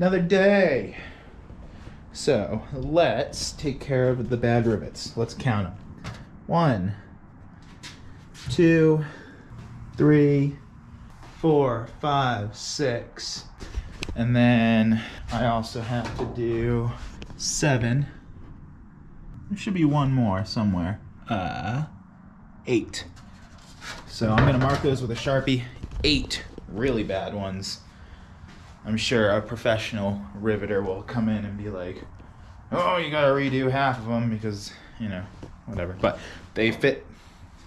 Another day. So let's take care of the bad rivets. Let's count them. 1, 2, 3, 4, 5, 6. And then I also have to do 7. There should be one more somewhere. 8. So I'm gonna mark those with a Sharpie. 8 really bad ones. I'm sure a professional riveter will come in and be like, oh, you gotta redo half of them because, you know, whatever. But they fit.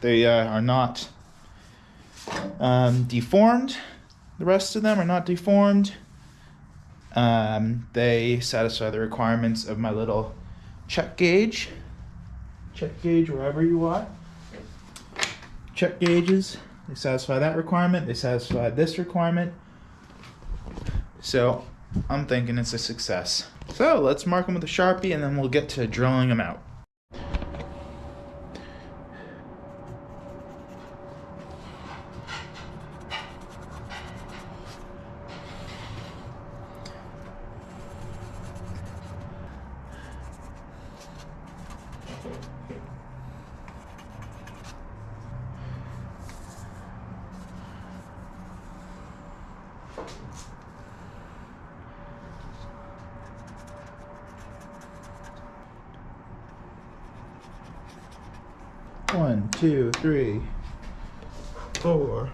They are not deformed. The rest of them are not deformed. They satisfy the requirements of my little check gauge. Check gauge wherever you are. Check gauges. They satisfy that requirement. They satisfy this requirement. So I'm thinking it's a success. So let's mark them with a Sharpie and then we'll get to drilling them out. One, 2, 3, 4,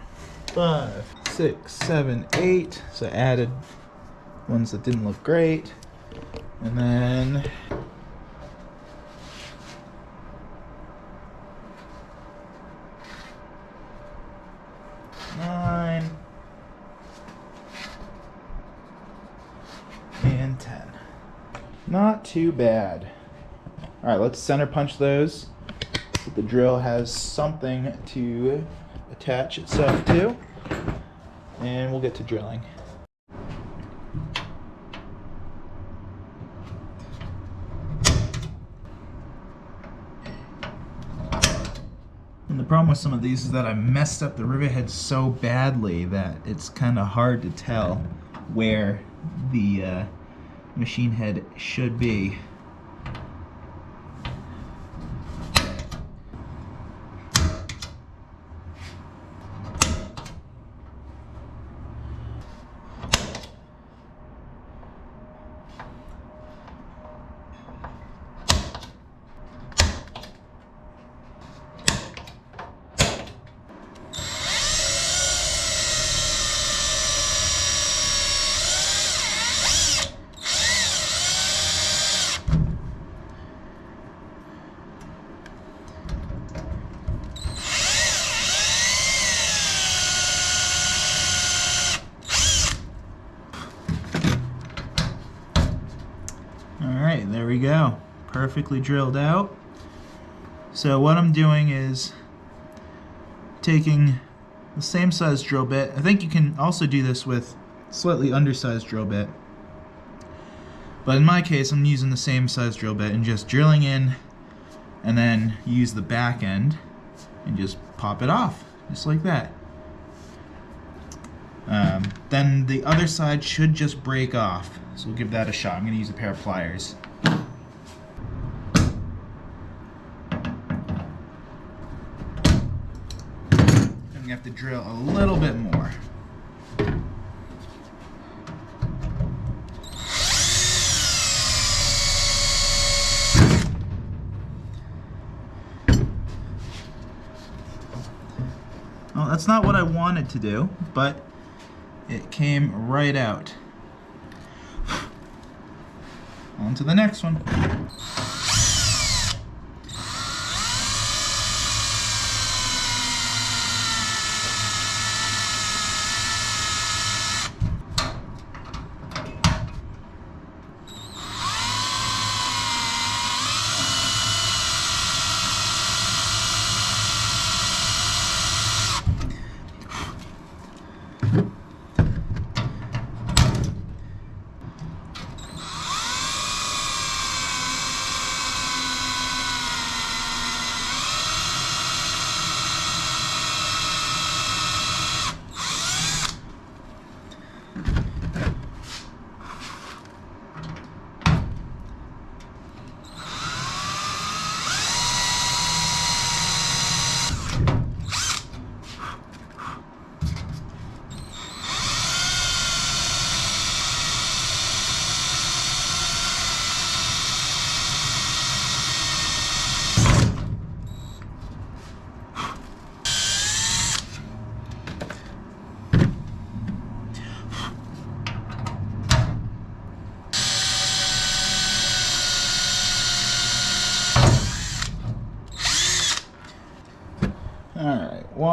5, 6, 7, 8. So I added ones that didn't look great. And then nine and 10. Not too bad. All right, let's center punch those. So the drill has something to attach itself to, and we'll get to drilling. And the problem with some of these is that I messed up the rivet head so badly that it's kind of hard to tell where the machine head should be. Alright, there we go. Perfectly drilled out. So what I'm doing is taking the same size drill bit. I think you can also do this with slightly undersized drill bit. But in my case, I'm using the same size drill bit and just drilling in and then use the back end and just pop it off, just like that. Then the other side should just break off. So we'll give that a shot. I'm going to use a pair of pliers. And we have to drill a little bit more. Well, that's not what I wanted to do, but it came right out. On to the next one.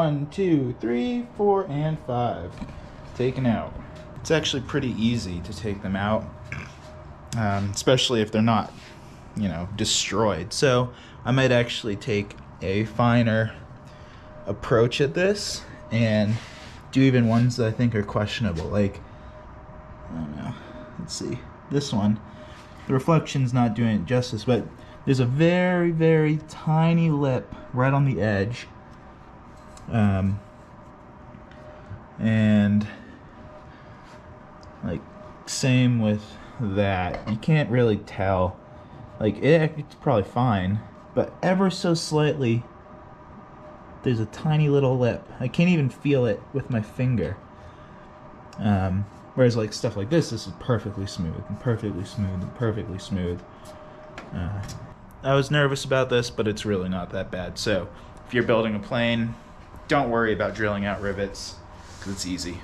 1, 2, 3, 4, and 5. Taken out. It's actually pretty easy to take them out, especially if they're not, you know, destroyed. So I might actually take a finer approach at this and do even ones that I think are questionable. Like, I don't know. Let's see. This one, the reflection's not doing it justice, but there's a very, very tiny lip right on the edge. And like same with that. You can't really tell. Like it's probably fine, but ever so slightly there's a tiny little lip. I can't even feel it with my finger. Whereas like stuff like this is perfectly smooth and perfectly smooth and perfectly smooth. I was nervous about this, but it's really not that bad. So if you're building a plane, don't worry about drilling out rivets, because it's easy.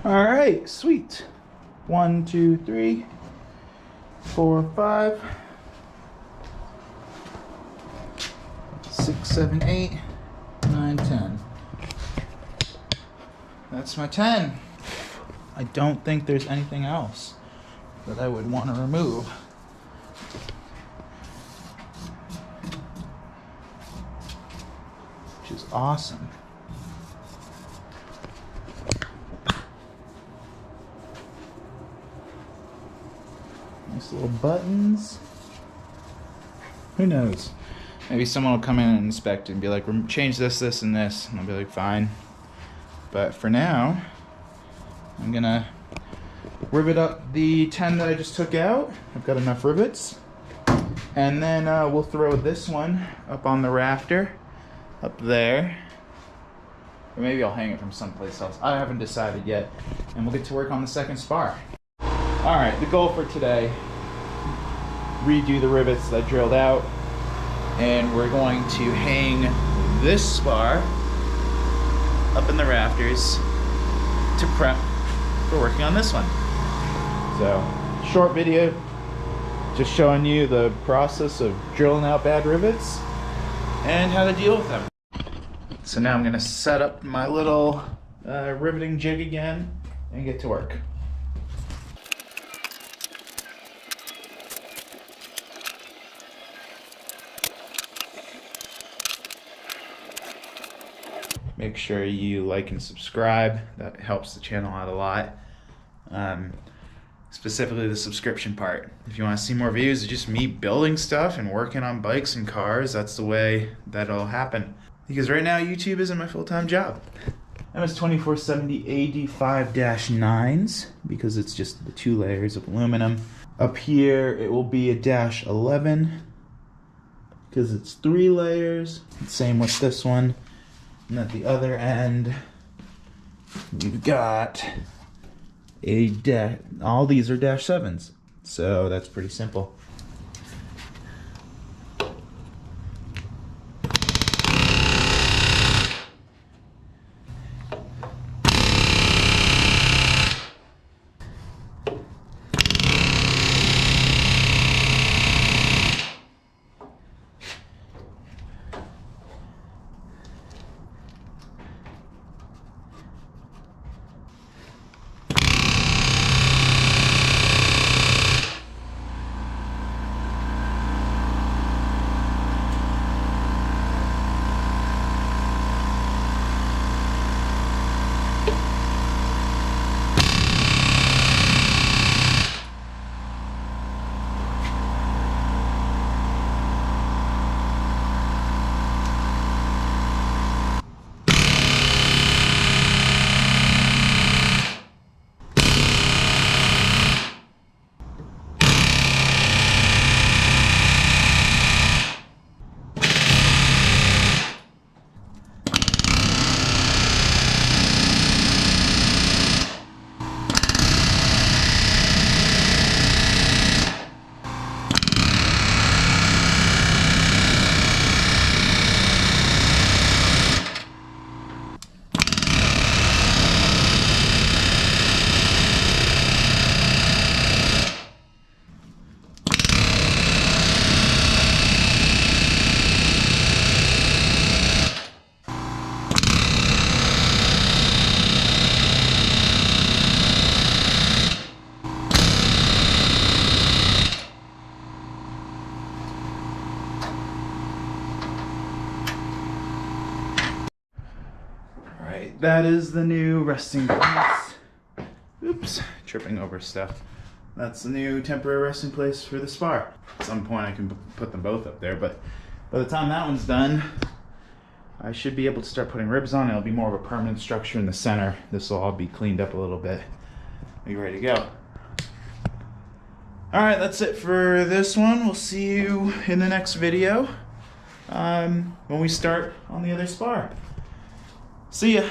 All right, sweet. 1, 2, 3, 4, 5, 6, 7, 8, 9, 10. That's my 10. I don't think there's anything else that I would want to remove. Which is awesome. Nice little buttons. Who knows? Maybe someone will come in and inspect it and be like, change this, this, and this. And I'll be like, fine. But for now, I'm gonna rivet up the 10 that I just took out. I've got enough rivets. And then we'll throw this one up on the rafter, up there. Or maybe I'll hang it from someplace else. I haven't decided yet. And we'll get to work on the second spar. All right, the goal for today, redo the rivets that I drilled out, and we're going to hang this spar up in the rafters to prep for working on this one. So, short video, just showing you the process of drilling out bad rivets and how to deal with them. So now I'm gonna set up my little riveting jig again and get to work. Make sure you like and subscribe. That helps the channel out a lot. Specifically the subscription part. If you want to see more videos of just me building stuff and working on bikes and cars, that's the way that'll happen. Because right now YouTube isn't my full-time job. MS2470 AD5-9s, because it's just the 2 layers of aluminum. Up here it will be a -11 because it's 3 layers. Same with this one. And at the other end, we've got all these are -7s. So that's pretty simple. that is the new resting place. Oops, tripping over stuff. That's the new temporary resting place for the spar. At some point I can put them both up there, but by the time that one's done, I should be able to start putting ribs on. It'll be more of a permanent structure in the center. This will all be cleaned up a little bit. Be ready to go. All right, that's it for this one. We'll see you in the next video when we start on the other spar. See ya.